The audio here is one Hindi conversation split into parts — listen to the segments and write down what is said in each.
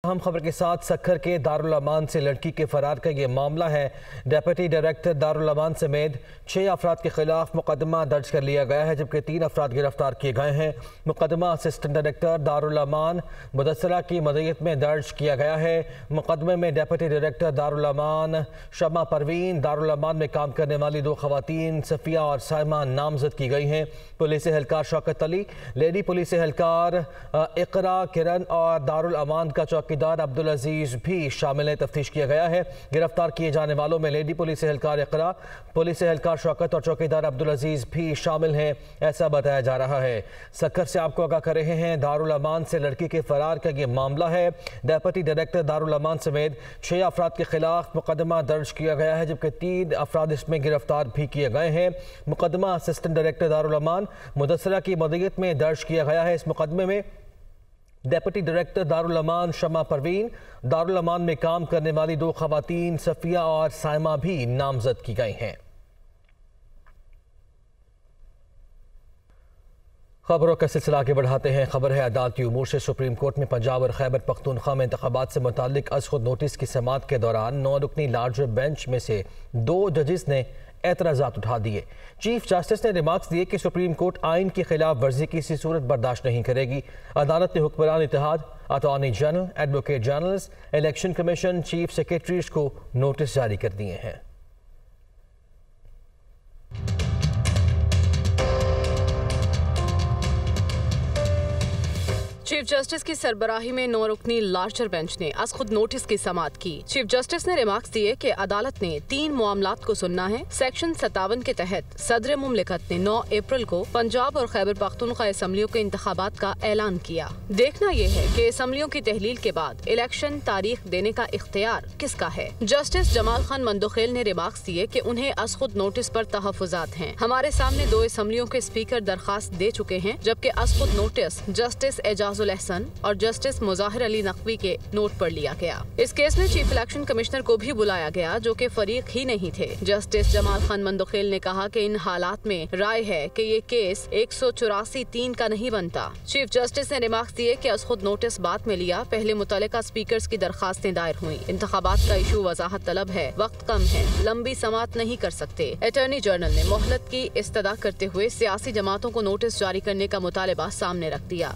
हम खबर के साथ सक्खर के दारुल अमान से लड़की के फरार का ये मामला है। डिप्टी डायरेक्टर दारुल अमान समेत 6 अफराद के खिलाफ मुकदमा दर्ज कर लिया गया है, जबकि 3 अफराद गिरफ्तार किए गए हैं। मुकदमा असिस्टेंट डायरेक्टर दारुल अमान मुदस्सरा की मदईयत में दर्ज किया गया है। मुकदमे में डिप्टी डायरेक्टर दारुल अमान शमा परवीन, दारुल अमान में काम करने वाली 2 खवातीन सफिया और साइमा नामजद की गई हैं। पुलिस एहलकार शौकत अली, लेडी पुलिस एहलकार इकरा किरण और दारुल अमान का चौकीदार अब्दुल अजीज भी शामिल है। तफ्तीश किया गया है। गिरफ्तार किए जाने वालों में लेडी पुलिस एहलकार इकरा, पुलिस एहलकार शौकत और चौकीदार अब्दुल अजीज भी शामिल हैं, ऐसा बताया जा रहा है। सक्खर से आपको आगाह कर रहे हैं, दारुल अमान से लड़की के फरार का ये मामला है। डिप्टी डायरेक्टर दारुल अमान समेत 6 अफराद के खिलाफ मुकदमा दर्ज किया गया है, जबकि 3 अफराद इसमें गिरफ्तार भी किए गए हैं। मुकदमा असिस्टेंट डायरेक्टर दारुल अमान मुदस्सरा की मदईयत में दर्ज किया गया है। इस मुकदमे में डिप्टी डायरेक्टर दारुल अमान शमा परवीन, दारुल अमान में काम करने वाली 2 खवातीन सफिया और साइमा भी नामजद की गई हैं। खबरों का सिलसिला आगे बढ़ाते हैं। खबर है अदालती उमूर से। सुप्रीम कोर्ट में पंजाब और खैबर पख्तूनख्वा में इंतखाबात से मुताल्लिक अज़ खुद नोटिस की समाअत के दौरान 9 रुकनी लार्जर बेंच में से 2 जजेस ने एतराज़ात उठा दिए। चीफ जस्टिस ने रिमार्क्स दिए कि सुप्रीम कोर्ट आइन की खिलाफ वर्जी की किसी सूरत बर्दाश्त नहीं करेगी। अदालत ने हुक्मरान इत्तेहाद, attorney general, advocate generals, election commission, chief secretaries को नोटिस जारी कर दिए हैं। चीफ जस्टिस की सरबराही में 9 रुकनी लार्जर बेंच ने अज़ खुद नोटिस की समाअत की। चीफ जस्टिस ने रिमार्क्स दिए कि अदालत ने 3 मामलात को सुनना है। सेक्शन 57 के तहत सदर मुमलिकत ने 9 अप्रैल को पंजाब और खैबर पख्तूनख्वा असम्बलियों के इंतखाबात का ऐलान किया। देखना यह है कि असम्बलियों की तहलील के बाद इलेक्शन तारीख देने का इख्तियार किसका है। जस्टिस जमाल खान मंदोखेल ने रिमार्क्स दिए कि उन्हें अज़ खुद नोटिस पर तहफ़्फ़ुज़ात हैं। हमारे सामने 2 असम्बलियों के स्पीकर दरखास्त दे चुके हैं, जबकि अज़ खुद नोटिस जस्टिस एजाजुल एहसन और जस्टिस मुज़ाहिर अली नकवी के नोट पर लिया गया। इस केस में चीफ इलेक्शन कमिश्नर को भी बुलाया गया, जो कि फरीक ही नहीं थे। जस्टिस जमाल खान मंदोखेल ने कहा कि इन हालात में राय है कि ये केस 184(3) का नहीं बनता। चीफ जस्टिस ने रिमार्क्स दिए कि अज़ खुद नोटिस बाद में लिया, पहले मुतल्लिका स्पीकर्स की दरखास्तें दायर हुई। इंतखाबात का इशू वजाहत तलब है, वक्त कम है, लंबी समाअत नहीं कर सकते। अटॉर्नी जनरल ने मोहलत की इस्तदा करते हुए सियासी जमातों को नोटिस जारी करने का मुतालबा सामने रख दिया।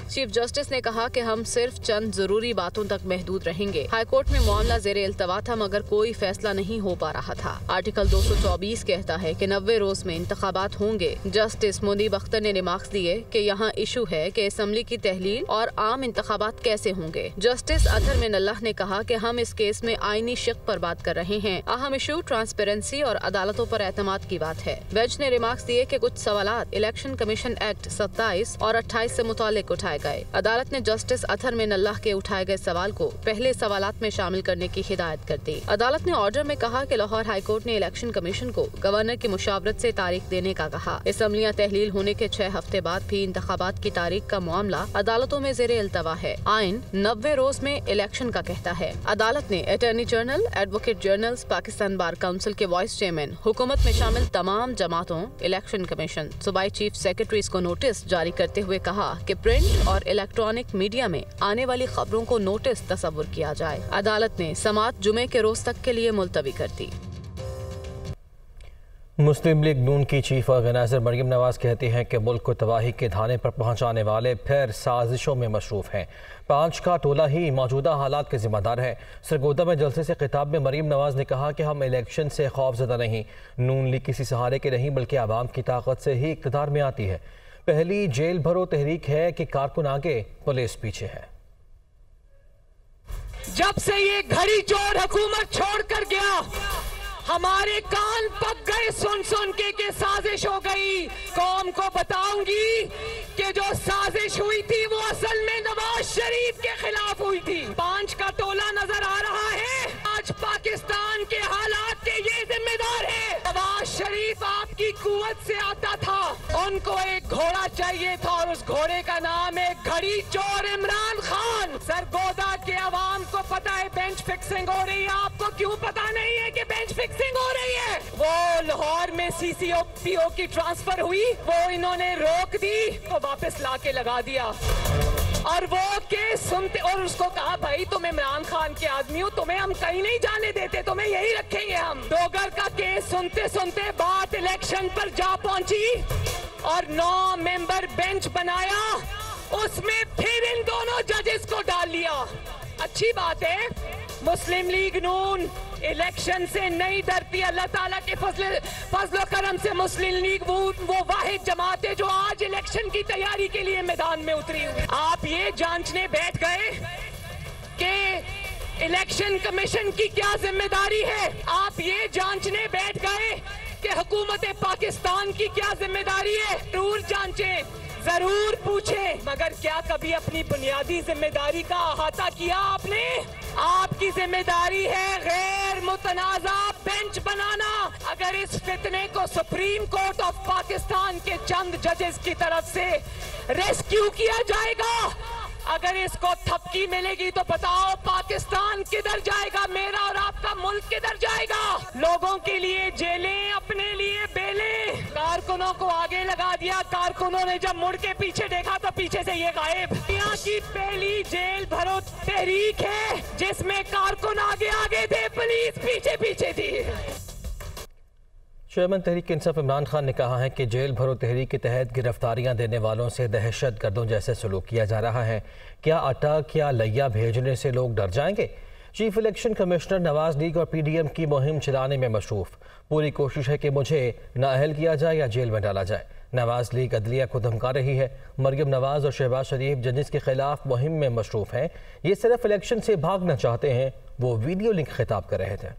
चीफ जस्टिस ने कहा कि हम सिर्फ चंद जरूरी बातों तक महदूद रहेंगे। हाईकोर्ट में मामला ज़ेरे इल्तवा था, मगर कोई फैसला नहीं हो पा रहा था। आर्टिकल 224 कहता है कि 90 रोज में इंतखाबात होंगे। जस्टिस मुनीब अख्तर ने रिमार्क्स दिए कि यहाँ इशू है कि असम्बली की तहलील और आम इंतखाबात कैसे होंगे। जस्टिस अतहर मिनल्लाह ने कहा कि हम इस केस में आईनी शिक पर बात कर रहे हैं। अहम इशू ट्रांसपेरेंसी और अदालतों पर एतमाद की बात है। बेंच ने रिमार्क्स दिए कि कुछ सवालात इलेक्शन कमीशन एक्ट 27 और 28 से मुताल्लिक उठाए गए। अदालत ने जस्टिस अतहर मिनल्लाह के उठाए गए सवाल को पहले सवालात में शामिल करने की हिदायत कर दी। अदालत ने ऑर्डर में कहा कि लाहौर हाई कोर्ट ने इलेक्शन कमीशन को गवर्नर की मुशावरत से तारीख देने का कहा। असम्बलियां तहलील होने के 6 हफ्ते बाद भी इंतखाबात की तारीख का मामला अदालतों में ज़ेरे इल्तवा है। आइन 90 रोज में इलेक्शन का कहता है। अदालत ने attorney general, advocate generals, Pakistan bar council के वाइस चेयरमैन, हुकूमत में शामिल तमाम जमातों, इलेक्शन कमीशन, सूबाई चीफ सेक्रेटरीज को नोटिस जारी करते हुए कहा कि प्रिंट और इलेक्ट्रॉनिक मीडिया में आने वाली खबरों को नोटिस तस्वुर किया जाए। अदालत ने समाअत जुमे के रोज तक के लिए मुलतवी कर दी। मुस्लिम लीग नून की चीफ ऑर्गेनाइजर मरीम नवाज कहती हैं कि मुल्क को तबाही के धाने पर पहुंचाने वाले फिर साजिशों में मशरूफ हैं। 5 का टोला ही मौजूदा हालात के जिम्मेदार है। सरगोदा में जलसे से खिताब में मरीम नवाज ने कहा कि हम इलेक्शन से खौफजदा नहीं, नून लीग किसी सहारे के नहीं, बल्कि आवाम की ताकत से ही इक़्तिदार में आती है। पहली जेल भरो तहरीक है कि कारकुन आगे पुलिस पीछे है। जब से ये घड़ी चोर हुकूमत छोड़कर गया, हमारे कान पक गए सुन सुन के साजिश हो गई। कौम को बताऊंगी कि जो साजिश हुई थी वो असल में नवाज शरीफ के खिलाफ हुई थी। 5 का टोला नजर आ रहा है। आज पाकिस्तान के हालात के ये जिम्मेदार है। नवाज शरीफ आपकी कुव्वत से आता था, उनको एक घोड़ा चाहिए था और उस घोड़े का नाम है घड़ी चोर इमरान खान। सरगोदा के अवाम को पता है बेंच फिक्सिंग हो रही है, आपको क्यों पता नहीं है कि बेंच फिक्सिंग हो रही है? वो लाहौर में CCPO की ट्रांसफर हुई, वो इन्होंने रोक दी, तो वापस लाके लगा दिया। और वो केस सुनते और उसको कहा भाई तुम इमरान खान के आदमी हो, तुम्हें हम कहीं नहीं जाने देते, तुम्हें यही रखेंगे हम। डोगर का केस सुनते सुनते बात इलेक्शन पर जा पहुंची और 9 मेंबर बेंच बनाया, उसमें फिर इन दोनों जजेस को डाल लिया। अच्छी बात है, मुस्लिम लीग नून इलेक्शन से नहीं डरती। अल्लाह ताला के फजल करम से मुस्लिम लीग वो वाहिद जमात है जो आज इलेक्शन की तैयारी के लिए मैदान में उतरी हुई। आप ये जांचने बैठ गए कि इलेक्शन कमीशन की क्या जिम्मेदारी है, आप ये जांचने बैठ गए कि हुकूमत पाकिस्तान की क्या जिम्मेदारी है। जरूर जांचें, जरूर पूछें, मगर क्या कभी अपनी बुनियादी जिम्मेदारी का अहाता किया आपने? आपकी जिम्मेदारी है गैर मुतनाज़ा बेंच बनाना। अगर इस फितने को सुप्रीम कोर्ट ऑफ पाकिस्तान के चंद जजेस की तरफ से रेस्क्यू किया जाएगा, अगर इसको थपकी मिलेगी तो बताओ पाकिस्तान किधर जाएगा, मेरा और आपका मुल्क किधर जाएगा? लोगों के लिए जेलें, अपने लिए बेलें। कारकुनों को आगे लगा दिया, कारकुनों ने जब मुड़ के पीछे देखा तो पीछे से ये गायब। दुनिया की पहली जेल भरो तहरीक है जिसमें कारकुन आगे आगे थे, पुलिस पीछे पीछे थी। चेयरमैन तहरीक इंसाफ इमरान खान ने कहा है कि जेल भरो तहरीक के तहत गिरफ्तारियां देने वालों से दहशत गर्दों जैसे सलूक किया जा रहा है। क्या अटक या लैया भेजने से लोग डर जाएंगे? Chief election commissioner Nawaz league और PDM की मुहिम चलाने में मशरूफ। पूरी कोशिश है कि मुझे नाअहल किया जाए या जेल में डाला जाए। नवाज लीग अदलिया को धमका रही है। मरियम नवाज और शहबाज शरीफ जजेस के खिलाफ मुहिम में मशरूफ हैं। ये सिर्फ इलेक्शन से भागना चाहते हैं। वो वीडियो लिंक खिताब कर रहे थे।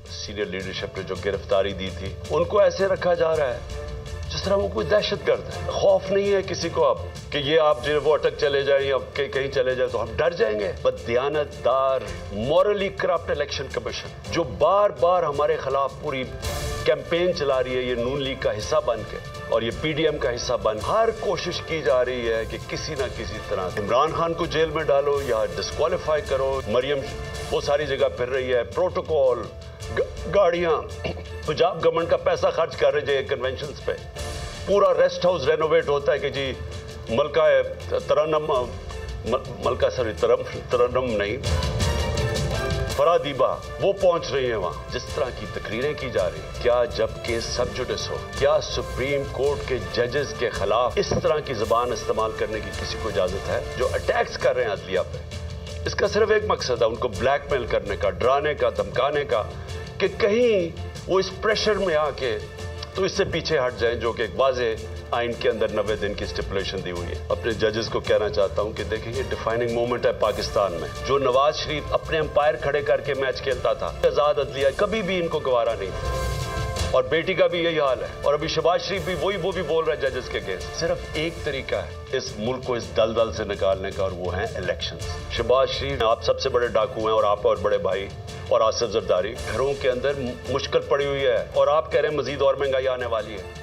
सीनियर लीडरशिप ने जो गिरफ्तारी दी थी उनको ऐसे रखा जा रहा है जिस तरह वो कोई दहशतगर्द है। खौफ नहीं है किसी को अब कि ये आप जो वो अटक चले जाए या कहीं चले जाए तो हम डर जाएंगे। बददियानतदार, मॉरली करप्ट इलेक्शन कमीशन जो बार बार हमारे खिलाफ पूरी कैंपेन चला रही है, ये नून लीग का हिस्सा बन के और ये PDM का हिस्सा बन, हर कोशिश की जा रही है कि किसी ना किसी तरह इमरान खान को जेल में डालो या डिस्क्वालीफाई करो। मरियम वो सारी जगह फिर रही है, प्रोटोकॉल, गाड़ियां, पंजाब गवर्नमेंट का पैसा खर्च कर रहे हैं कन्वेंशंस पे। पूरा रेस्ट हाउस रेनोवेट होता है कि जी तरन्नम नहीं, फरादीबा वो पहुंच रही है वहां। जिस तरह की तकरीरें की जा रही हैं, क्या जब केस सब जुडिस हो, क्या सुप्रीम कोर्ट के जजेस के खिलाफ इस तरह की जुबान इस्तेमाल करने की किसी को इजाजत है? जो अटैक्स कर रहे हैं अदलिया पे, इसका सिर्फ एक मकसद है, उनको ब्लैकमेल करने का, डराने का, धमकाने का, कि कहीं वो इस प्रेशर में आके तो इससे पीछे हट जाएं, जो कि एक वाज़े आइन के अंदर 90 दिन की स्टिपुलेशन दी हुई है। अपने जजेस को कहना चाहता हूं कि देखिए ये डिफाइनिंग मोमेंट है पाकिस्तान में। जो नवाज शरीफ अपने एम्पायर खड़े करके मैच खेलता था, आजाद अदलिया कभी भी इनको गवारा नहीं था, और बेटी का भी यही हाल है। और अभी शहबाज शरीफ भी वो भी बोल रहा है जजेस के केस। सिर्फ एक तरीका है इस मुल्क को इस दलदल से निकालने का, और वो है इलेक्शंस। शहबाज शरीफ, आप सबसे बड़े डाकू हैं, और आप और बड़े भाई और आसिफ जरदारी, घरों के अंदर मुश्किल पड़ी हुई है, और आप कह रहे हैं मजीद और महंगाई आने वाली है।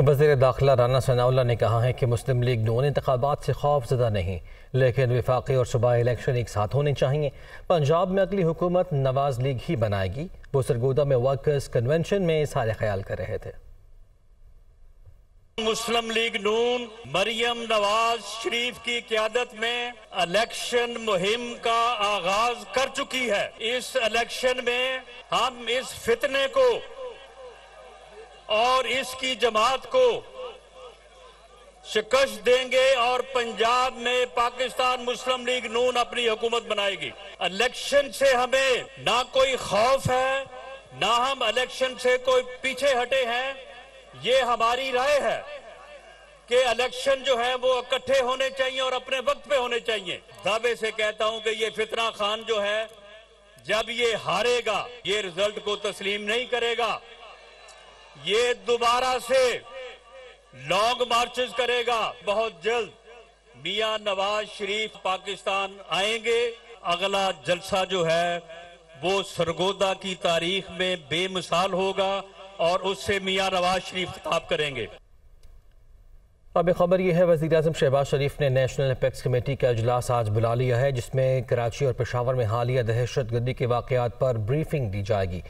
वज़ीर दाखिला राना सनाउल्लाह ने कहा है कि मुस्लिम लीग नून इंतखाबात से खौफज़दा नहीं, लेकिन विफाकी और सूबाई इलेक्शन एक साथ होने चाहिए। पंजाब में अगली हुकूमत नवाज लीग ही बनाएगी। वो सरगोदा में वर्कर्स कन्वेंशन में इज़हार ख्याल कर रहे थे। मुस्लिम लीग नून मरियम नवाज शरीफ की क़यादत में इलेक्शन मुहिम का आगाज कर चुकी है। इस इलेक्शन में हम इस फितने को और इसकी जमात को शिकस्त देंगे और पंजाब में पाकिस्तान मुस्लिम लीग नून अपनी हुकूमत बनाएगी। इलेक्शन से हमें ना कोई खौफ है, ना हम इलेक्शन से कोई पीछे हटे हैं। ये हमारी राय है कि इलेक्शन जो है वो इकट्ठे होने चाहिए और अपने वक्त पे होने चाहिए। दावे से कहता हूं कि ये फितना खान जो है, जब ये हारेगा, ये रिजल्ट को तस्लीम नहीं करेगा, ये दोबारा से लॉन्ग मार्चेस करेगा। बहुत जल्द मियां नवाज शरीफ पाकिस्तान आएंगे। अगला जलसा जो है वो सरगोदा की तारीख में बेमिसाल होगा और उससे मियां नवाज शरीफ खिताब करेंगे। अब खबर यह है, वज़ीर-ए-आज़म शहबाज शरीफ ने नेशनल एपेक्स कमेटी का इजलास आज बुला लिया है, जिसमें कराची और पेशावर में हालिया दहशतगर्दी के वाक़यात पर ब्रीफिंग दी जाएगी।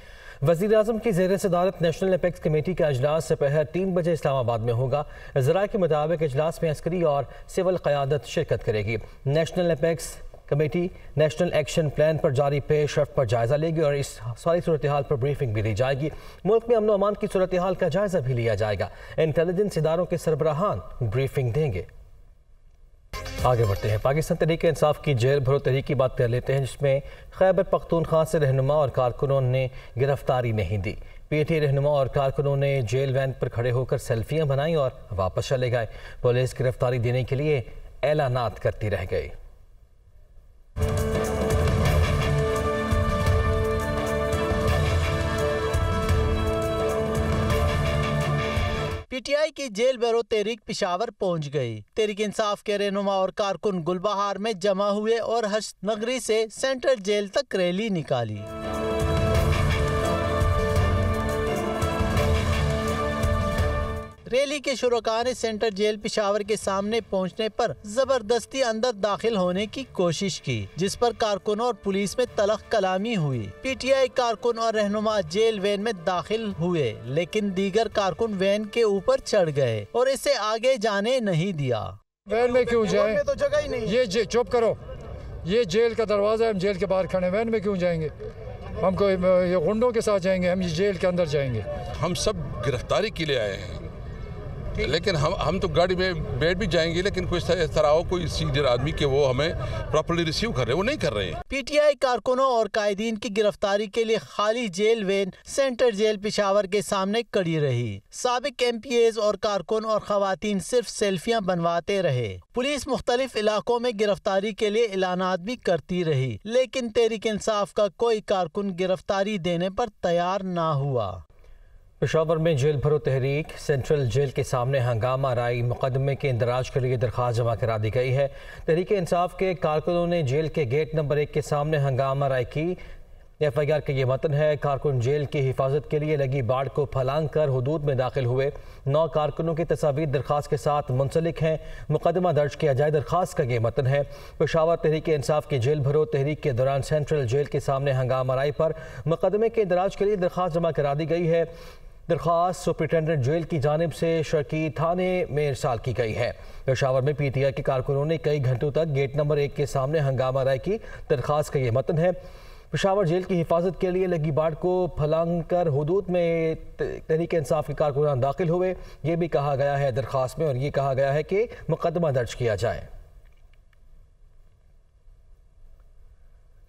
वज़ीर-ए-आज़म की ज़ेर सदारत नेशनल एपेक्स कमेटी का इजलास दोपहर 3 बजे इस्लामाबाद में होगा। ज़राए के मुताबिक इजलास में अस्करी और सिविल क़यादत शिरकत करेगी। National apex committee national action plan पर जारी पेश रफ्त पर जायज़ा लेगी और इस सारी सूरत हाल पर ब्रीफिंग भी दी जाएगी। मुल्क में अमन व अमान की सूरत हाल का जायज़ा भी लिया जाएगा। इंटेलिजेंस इदारों के सरबराहान ब्रीफिंग देंगे। आगे बढ़ते हैं, पाकिस्तान तहरीक इंसाफ की जेल भरो तहरीक की बात कर लेते हैं, जिसमें खैबर पख्तूनख्वा से रहनुमा और कारकुनों ने गिरफ्तारी नहीं दी। PTI रहनुमा और कारकुनों ने जेल वैन पर खड़े होकर सेल्फियां बनाई और वापस चले गए। पुलिस गिरफ्तारी देने के लिए ऐलानात करती रह गई। PTI की जेल बैरो तहरीक पिशावर पहुंच गई। तहरीक इंसाफ के रहनुमा और कारकुन गुलबहार में जमा हुए और हश्त नगरी से सेंट्रल जेल तक रैली निकाली। रैली के शुरका ने सेंट्रल जेल पिशावर के सामने पहुंचने पर जबरदस्ती अंदर दाखिल होने की कोशिश की, जिस पर कारकुनों और पुलिस में तलख कलामी हुई। PTI कारकुन और रहनुमा जेल वैन में दाखिल हुए, लेकिन दीगर कारकुन वैन के ऊपर चढ़ गए और इसे आगे जाने नहीं दिया। वैन में क्यों जाए? तो जगह ही नहीं। ये चुप करो, ये जेल का दरवाजा है, हम जेल के बाहर खड़े, वैन में क्यों जाएंगे? हमको ये गुंडों के साथ जाएंगे, हम ये जेल के अंदर जाएंगे। हम सब गिरफ्तारी के लिए आए हैं, लेकिन हम तो गाड़ी में बैठ भी जाएंगे, लेकिन कोई इस तरह हो कोई सीनियर आदमी के वो हमें प्रॉपर्ली रिसीव कर रहे हैं, वो नहीं कर रहे हैं। PTI कारकुनों और कायदीन की गिरफ्तारी के लिए खाली jail van central jail Peshawar के सामने खड़ी रही। साबिक MPAs और कारकुन और खवातीन सिर्फ सेल्फियां बनवाते रहे। पुलिस मुख्तलिफ इलाकों में गिरफ्तारी के लिए ऐलानात भी करती रही, लेकिन तहरीक इंसाफ का कोई कारकुन गिरफ्तारी देने पर तैयार ना हुआ। पेशावर में जेल भरो तहरीक सेंट्रल जेल के सामने हंगामा राई मुकदमे के इंदराज के लिए दरख्वास्त जमा करा दी गई है। तहरीक इंसाफ के कारकुनों ने जेल के गेट नंबर 1 के सामने हंगामा राई की। FIR का ये मतन है, कारकुन जेल की हिफाजत के लिए लगी बाड़ को फलांग कर हुदूद में दाखिल हुए। 9 कारकुनों की तस्वीर दरख्वास्त के साथ मुंसलिक हैं। मुकदमा दर्ज किया जाए, दरख्वास्त का ये मतन है। पेशावर तहरीक इंसाफ की जेल भरो तहरीक के दौरान सेंट्रल जेल के सामने हंगामा राई पर मुकदमे के इंदराज के लिए दरख्वास्त जमा करा दी गई है। दरख्वास्त सुपरिटेंडेंट जेल की जानिब से शर्की थाने में इरसाल की गई है। पेशावर में PTI के कारकुनों ने कई घंटों तक गेट नंबर 1 के सामने हंगामा राय की। दरख्वास्त का ये मतन है, पेशावर जेल की हिफाजत के लिए लगी बाड़ को फलांग कर हुदूद में तहरीक इंसाफ के कारकुनान दाखिल हुए। ये भी कहा गया है दरख्वास्त में, और ये कहा गया है कि मुकदमा दर्ज किया जाए।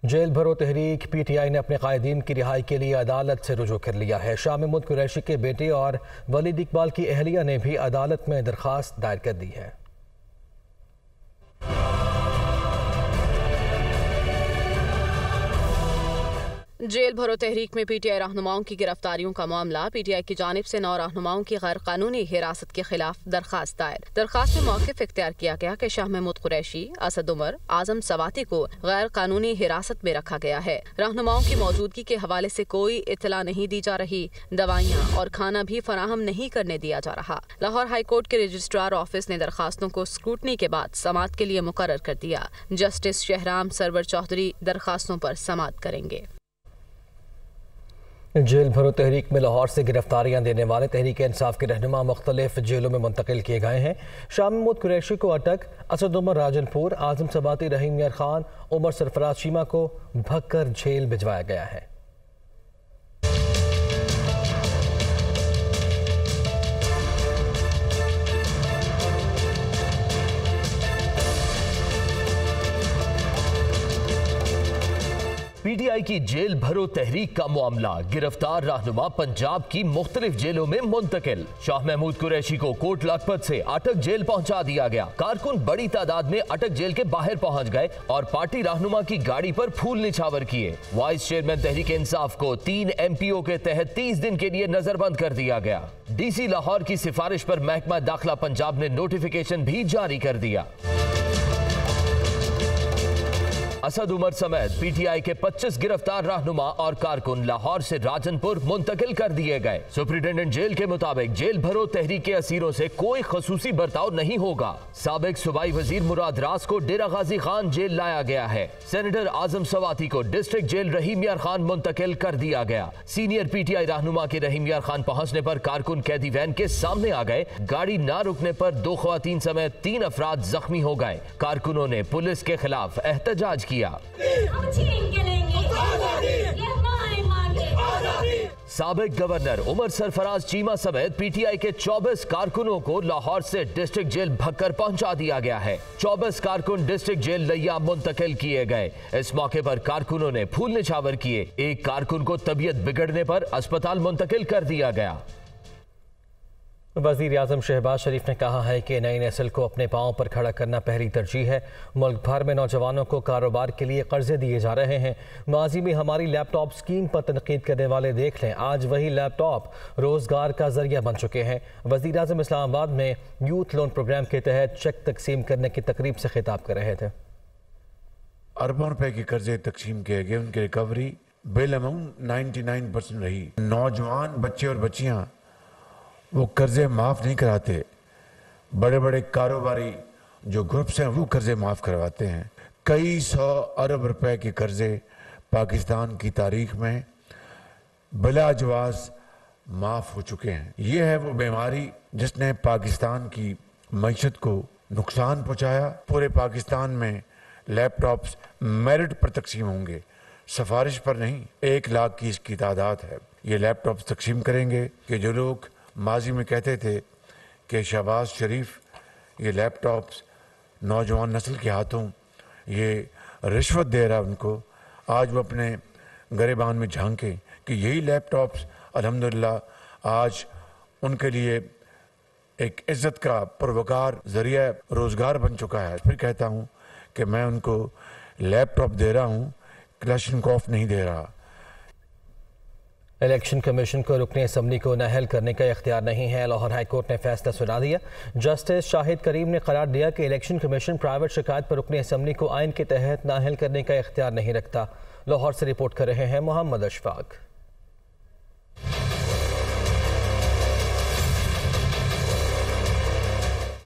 जेल भरो तहरीक PTI ने अपने कायदीन की रिहाई के लिए अदालत से रुजू कर लिया है। शाह महमूद कुरैशी के बेटे और वलीद इकबाल की अहलिया ने भी अदालत में दरख्वास्त दायर कर दी है। जेल भरो तहरीक में PTI रहनुमाओं की गिरफ्तारियों का मामला। PTI की जानिब से 9 रहनुमाओं की गैर कानूनी हिरासत के खिलाफ दरखास्त दायर। दरखास्त में मौक़िफ़ इख्तियार किया गया कि शाह महमूद कुरैशी, असद उमर, आजम सवाती को गैर कानूनी हिरासत में रखा गया है। रहनुमाओं की मौजूदगी के हवाले से कोई इत्तला नहीं दी जा रही। दवाइयाँ और खाना भी फराहम नहीं करने दिया जा रहा। लाहौर हाई कोर्ट के रजिस्ट्रार ऑफिस ने दरखास्तों को स्क्रूटनी के बाद समाअत के लिए मुकर्रर कर दिया। जस्टिस शहराम सरवर चौधरी दरखास्तों पर समाअत करेंगे। जेल भरो तहरीक में लाहौर से गिरफ्तारियां देने वाले तहरीक इंसाफ के रहनुमा मुख्तलिफ जेलों में मुंतकिल किए गए हैं। शाह महमूद कुरैशी को अटक, असद उमर राजनपुर, आजम सबाती, रहीम यार खान, उमर सरफराज शीमा को भगकर जेल भिजवाया गया है। PTI की जेल भरो तहरीक का मामला। गिरफ्तार रहनुमा पंजाब की मुख्तलिफ जेलों में मुंतकिल। शाह महमूद कुरैशी को कोट लखपत से अटक जेल पहुंचा दिया गया। कारकुन बड़ी तादाद में अटक जेल के बाहर पहुंच गए और पार्टी रहनुमा की गाड़ी पर फूल निछावर किए। वाइस चेयरमैन तहरीक इंसाफ को 3 MPO के तहत 30 दिन के लिए नजरबंद कर दिया गया। DC लाहौर की सिफारिश पर महकमा दाखिला पंजाब ने नोटिफिकेशन भी जारी कर दिया। असद उमर समेत पीटीआई के 25 गिरफ्तार रहनुमा और कारकुन लाहौर से राजनपुर मुंतकिल कर दिए गए। सुप्रिंटेंडेंट जेल के मुताबिक जेल भरो तहरीक के असीरों से कोई खसूसी बर्ताव नहीं होगा। साबिक सूबाई वजीर मुराद रास को डेरा गाजी खान जेल लाया गया है। सेनेटर आजम सवाती को डिस्ट्रिक्ट जेल रहीम यार खान मुंतकिल कर दिया गया। सीनियर पीटीआई रहनुमा के रहीम यार खान पहुंचने पर कारकुन कैदी वैन के सामने आ गए। गाड़ी ना रुकने पर 2 खवातीन समेत 3 अफराद जख्मी हो गए। कारकुनों ने पुलिस के खिलाफ एहतजाज किया। साबिक गवर्नर उमर सरफराज चीमा समेत पीटीआई के 24 कारकुनों को लाहौर से डिस्ट्रिक्ट जेल भक्कर पहुंचा दिया गया है। 24 कारकुन डिस्ट्रिक्ट जेल लिया मुंतकिल किए गए। इस मौके पर कारकुनों ने फूल निछावर किए। एक कारकुन को तबीयत बिगड़ने पर अस्पताल मुंतकिल कर दिया गया। वज़ीर आज़म शहबाज शरीफ ने कहा है कि नई नस्ल को अपने पाँव पर खड़ा करना पहली तरजीह है। मुल्क भर में नौजवानों को कारोबार के लिए कर्जे दिए जा रहे हैं। माजी में हमारी लैपटॉप स्कीम पर तनकीद करने वाले देख लें, आज वही लैपटॉप रोज़गार का जरिया बन चुके हैं। वज़ीर आज़म इस्लामाबाद में यूथ लोन प्रोग्राम के तहत चेक तकसीम करने की तकरीब से खिताब कर रहे थे। अरबों रुपए के कर्जे तकसीम किए गए, उनकी रिकवरी बिल अमाउंट 99% रही। नौजवान बच्चे और बच्चियाँ वो कर्जे माफ़ नहीं कराते, बड़े बड़े कारोबारी जो ग्रुप्स हैं वो कर्जे माफ़ करवाते हैं। कई 100 अरब रुपए के कर्जे पाकिस्तान की तारीख में बिलाजवाज माफ़ हो चुके हैं। ये है वो बीमारी जिसने पाकिस्तान की मईशत को नुकसान पहुंचाया। पूरे पाकिस्तान में लैपटॉप्स मेरिट पर तकसीम होंगे, सिफारिश पर नहीं। 1 लाख की इसकी तादाद है। ये लैपटॉप्स तकसीम करेंगे कि जो लोग माजी में कहते थे कि शहबाज शरीफ ये लैपटॉप्स नौजवान नस्ल के हाथों ये रिश्वत दे रहा है उनको, आज वो अपने गरेबान में झांके कि यही लैपटॉप्स अल्हम्दुलिल्लाह आज उनके लिए एक इज़्ज़त का पुरवकार ज़रिया रोज़गार बन चुका है। फिर कहता हूँ कि मैं उनको लैपटॉप दे रहा हूँ, क्लैशनकॉफ नहीं दे रहा। इलेक्शन कमीशन को रुकने असम्बली को नाअहल करने का इख्तियार नहीं है। लाहौर हाई कोर्ट ने फैसला सुना दिया। जस्टिस शाहिद करीम ने करार दिया कि इलेक्शन कमीशन प्राइवेट शिकायत पर रुकने असम्बली को आइन के तहत नाअहल करने का इख्तियार नहीं रखता। लाहौर से रिपोर्ट कर रहे हैं मोहम्मद अशफाक।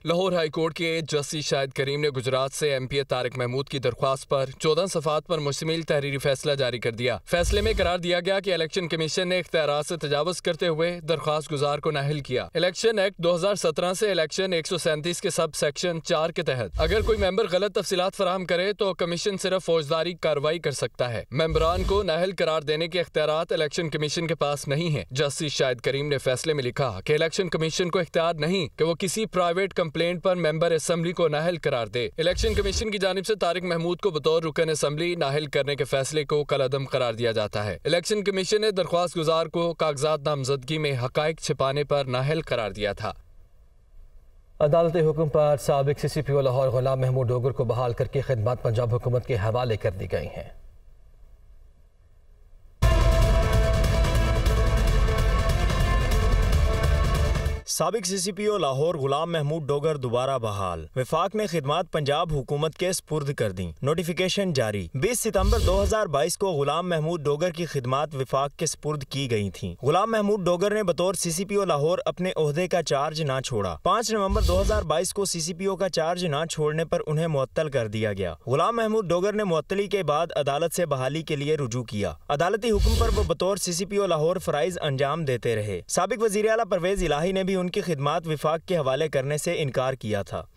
लाहौर हाई कोर्ट के जस्टिस शाहिद करीम ने गुजरात से एमपी तारिक महमूद की दरख्वास्त पर 14 सफ़ात पर मुश्तमिल तहरीरी फैसला जारी कर दिया। फैसले में करार दिया गया कि इलेक्शन कमीशन ने इख्तियारात से तजावुज़ करते हुए दरख्वास्त गुजार को नाअहल किया। इलेक्शन एक्ट 2017 से इलेक्शन 137 के सब सेक्शन 4 के तहत अगर कोई मेंबर गलत तफसीलात फराहम करे तो कमीशन सिर्फ फौजदारी कार्रवाई कर सकता है। मेंबरान को नाअहल करार देने के इख्तियारात इलेक्शन कमीशन के पास नहीं है। जस्टिस शाहिद करीम ने फैसले में लिखा कि इलेक्शन कमीशन को इख्तियार नहीं कि वो किसी प्राइवेट कंप्लेंट पर मेंबर असेंबली को नाअहल करार दे। इलेक्शन कमीशन की जानिब से तारिक महमूद को बतौर रुकन असेंबली नाअहल करने के फैसले को कलअदम करार दिया जाता है। इलेक्शन कमीशन ने दरख्वास्त गुजार को कागजात नामजदगी में हकाइक छिपाने पर नाअहल करार दिया था। अदालती हुक्म पर साबिक CCPO लाहौर गुलाम महमूद डोगर को बहाल करके खिदमत पंजाब हुकूमत के हवाले कर दी गई हैं। साबिक CCPO लाहौर गुलाम महमूद डोगर दोबारा बहाल। विफाक ने खिदमत पंजाब हुकूमत के स्पुर्द कर दी। नोटिफिकेशन जारी। 20 सितंबर 2022 को गुलाम महमूद डोगर की खिदमत विफाक के स्पुर्द की गई थी। गुलाम महमूद डोगर ने बतौर CCPO लाहौर अपने ओहदे का चार्ज न छोड़ा। 5 नवंबर 2022 को CCPO का चार्ज न छोड़ने पर उन्हें मुअत्तल कर दिया गया। गुलाम महमूद डोगर ने मुअत्तली के बाद अदालत से बहाली के लिए रुजू किया। अदालती हुक्म पर वो बतौर CCPO लाहौर फराइज अंजाम देते रहे। साबिक वज़ीर आला परवेज इलाही ने भी उनकी खिदमत विफाक के हवाले करने से इनकार किया था।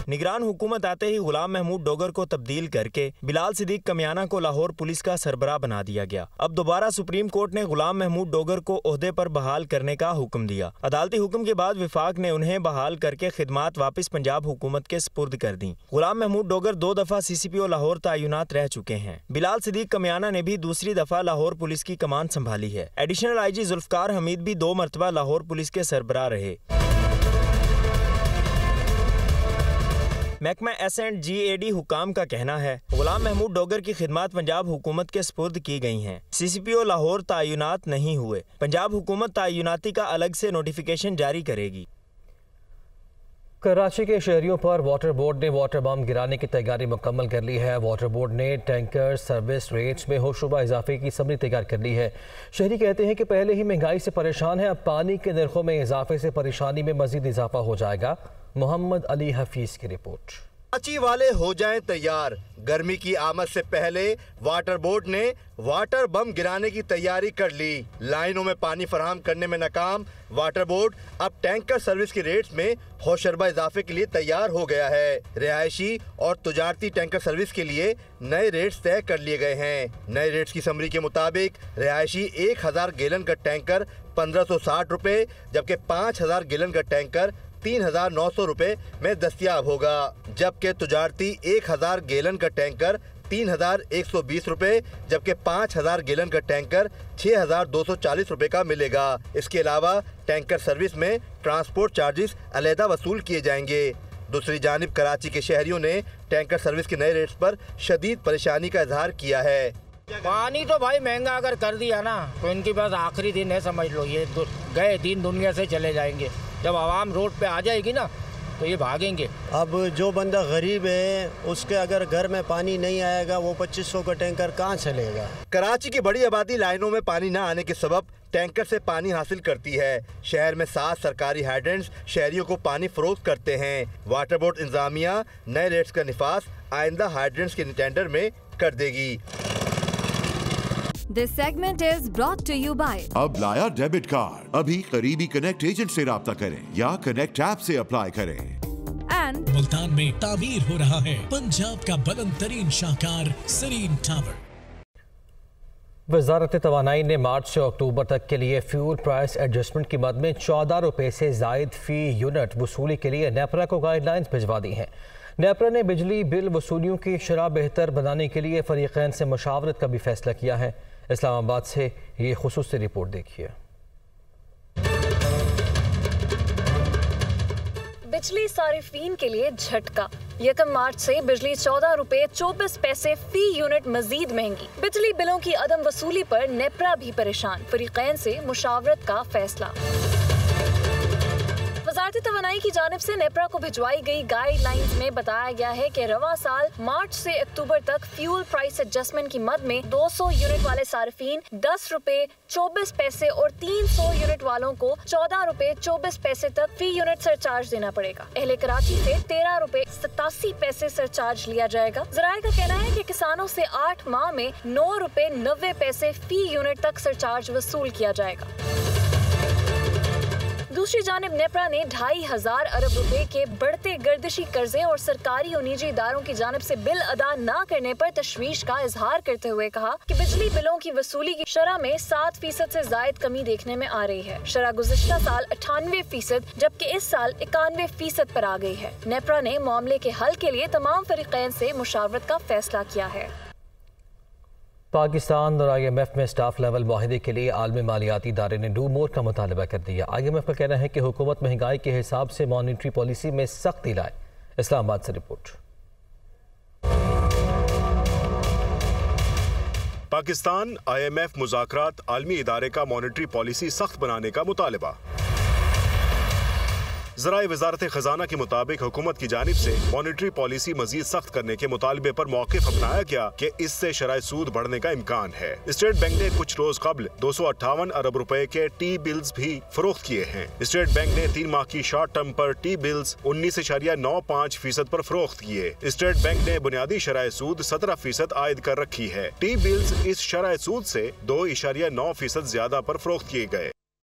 निगरान हुकूमत आते ही गुलाम महमूद डोगर को तब्दील करके बिलाल सिद्दीक कमियाना को लाहौर पुलिस का सरबराह बना दिया गया। अब दोबारा सुप्रीम कोर्ट ने गुलाम महमूद डोगर को ओहदे पर बहाल करने का हुक्म दिया। अदालती हुक्म के बाद विफाक ने उन्हें बहाल करके खिदमत वापस पंजाब हुकूमत के स्पुर्द कर दी। गुलाम महमूद डोगर 2 दफा CCPO लाहौर तैनात रह चुके हैं। बिलाल सिद्दीक कमियाना ने भी दूसरी दफा लाहौर पुलिस की कमान संभाली है। एडिशनल IG जुल्फकार हमीद भी 2 मरतबा लाहौर पुलिस के सरबराह रहे। महकमा S&GAD हुकाम का कहना है गुलाम महमूद डोगर की खिदमत पंजाब हुकूमत के स्पुर्द की गई हैं। CCPO लाहौर तैनात नहीं हुए। पंजाब हुकूमत तैनाती का अलग से नोटिफिकेशन जारी करेगी। कराची के शहरियों पर वाटर बोर्ड ने वाटर बम गिराने की तैयारी मुकम्मल कर ली है। वाटर बोर्ड ने टैंकर सर्विस रेट्स में होशरुबा इजाफे की समरी तैयार कर ली है। शहरी कहते हैं कि पहले ही महंगाई से परेशान है, अब पानी के नरखों में इजाफे से परेशानी में मजीद इजाफा हो जाएगा। मोहम्मद अली हफीज की रिपोर्ट। कराची वाले हो जाएं तैयार, गर्मी की आमद से पहले वाटर बोर्ड ने वाटर बम गिराने की तैयारी कर ली। लाइनों में पानी फराहम करने में नाकाम वाटर बोर्ड अब टैंकर सर्विस के रेट्स में होशरबा इजाफे के लिए तैयार हो गया है। रिहायशी और तुजारती टैंकर सर्विस के लिए नए रेट्स तय कर लिए गए हैं। नए रेट्स की समरी के मुताबिक रिहायशी 1000 गैलन का टैंकर 1560 रुपए, जबकि 5000 गैलन का टैंकर 3900 रुपए में दस्तयाब होगा, जबकि तुजारती 1000 गैलन का टैंकर 3120 रुपए, जबकि 5000 गैलन का टैंकर 6240 रुपए का मिलेगा। इसके अलावा टैंकर सर्विस में ट्रांसपोर्ट चार्जेस अलहदा वसूल किए जाएंगे। दूसरी जानिब कराची के शहरियों ने टैंकर सर्विस के नए रेट्स पर शदीद परेशानी का इजहार किया है। पानी तो भाई महंगा अगर कर दिया ना तो इनके पास आखिरी दिन है, समझ लो। ये गए दिन दुनिया से चले जाएंगे। जब आवाम रोड पे आ जाएगी ना तो ये भागेंगे। अब जो बंदा गरीब है उसके अगर घर में पानी नहीं आएगा वो 2500 का टैंकर कहाँ चलेगा। कराची की बड़ी आबादी लाइनों में पानी न आने के सबब टैंकर से पानी हासिल करती है। शहर में 7 सरकारी हाइड्रेंट्स शहरियों को पानी फरोख्त करते हैं। वाटर बोर्ड इंतजामिया नए रेट्स का निफास आइंदा हाइड्रेंट्स के टेंडर में कर देगी। This segment is brought to you by अब लाया डेबिट कार्ड। अभी करीबी कनेक्ट एजेंट से राब्ता करें या कनेक्ट ऐप से अप्लाई करें। and मुल्तान में तामीर हो रहा है पंजाब का बुलंद तरीन शाहकार सरीन टावर। वजारत तवानाई ने मार्च से अक्टूबर तक के लिए फ्यूल प्राइस एडजस्टमेंट की मद में 14 रुपए से जायद फी यूनिट वसूली के लिए नेपरा को गाइडलाइंस भिजवा दी हैं। नेपरा ने बिजली बिल वसूलियों की शरह बेहतर बनाने के लिए फरीकैन से मुशावरत का भी फैसला किया है। इस्लामाबाद से ये खुसूसी रिपोर्ट देखिए। बिजली सारिफीन के लिए झटका। 1 मार्च से बिजली 14 रुपए 24 पैसे फी यूनिट मजीद महंगी। बिजली बिलों की अदम वसूली पर नेपरा भी परेशान, फरीकैन से मुशावरत का फैसला। वजारत तवानाई की जानिब से नेपरा को भिजवाई गई गाइडलाइंस में बताया गया है कि रवा साल मार्च से अक्टूबर तक फ्यूल प्राइस एडजस्टमेंट की मद में 200 यूनिट वाले सार्फिन 10 रुपए 24 पैसे और 300 यूनिट वालों को 14 रुपए 24 पैसे तक फी यूनिट सरचार्ज देना पड़ेगा। अहले कराची से 13 रुपए 87 पैसे सरचार्ज लिया जाएगा। जराये का कहना है कि किसानों से 8 माह में 9 रुपए 90 पैसे फी यूनिट तक सरचार्ज वसूल किया जाएगा। दूसरी जानिब नेपरा ने 2500 अरब रुपए के बढ़ते गर्दिशी कर्जे और सरकारी और निजी इदारों की जानिब से बिल अदा न करने पर तशवीश का इजहार करते हुए कहा कि बिजली बिलों की वसूली की शरह में 7% से जायद कमी देखने में आ रही है। शरह गुज़िश्ता साल 98%, जबकि इस साल 91% पर आ गई है। नेपरा ने मामले के हल के लिए तमाम फरीकैन से मुशावरत का फैसला किया है। पाकिस्तान और IMF में स्टाफ लेवल मुआहदे के लिए आलमी मालियाती इदारे ने डू मोर का मुतालबा कर दिया। IMF का कहना है कि हुकूमत महंगाई के हिसाब से मॉनिटरी पॉलिसी में सख्ती लाए। इस्लामाबाद से रिपोर्ट। पाकिस्तान IMF मुज़ाकरात आलमी इदारे का मॉनिटरी पॉलिसी सख्त बनाने का मुतालबा। ज़राए वज़ारत ख़जाना के मुताबिक हुकूमत की जानिब से मॉनिटरी पॉलिसी मजीद सख्त करने के मुतालबे पर मौक़िफ़ अपनाया गया कि इससे शराय सूद बढ़ने का इम्कान है। स्टेट बैंक ने कुछ रोज कबल 258 अरब रुपए के टी बिल्स भी फरोख्त किए हैं। स्टेट बैंक ने 3 माह की शॉर्ट टर्म पर टी बिल्स 19.95% पर फरोख्त किए। स्टेट बैंक ने बुनियादी शराय सूद 17% आयद कर रखी है। टी बिल्स इस शराय सूद से 2.9% ज्यादा पर फरोख्त किए गए।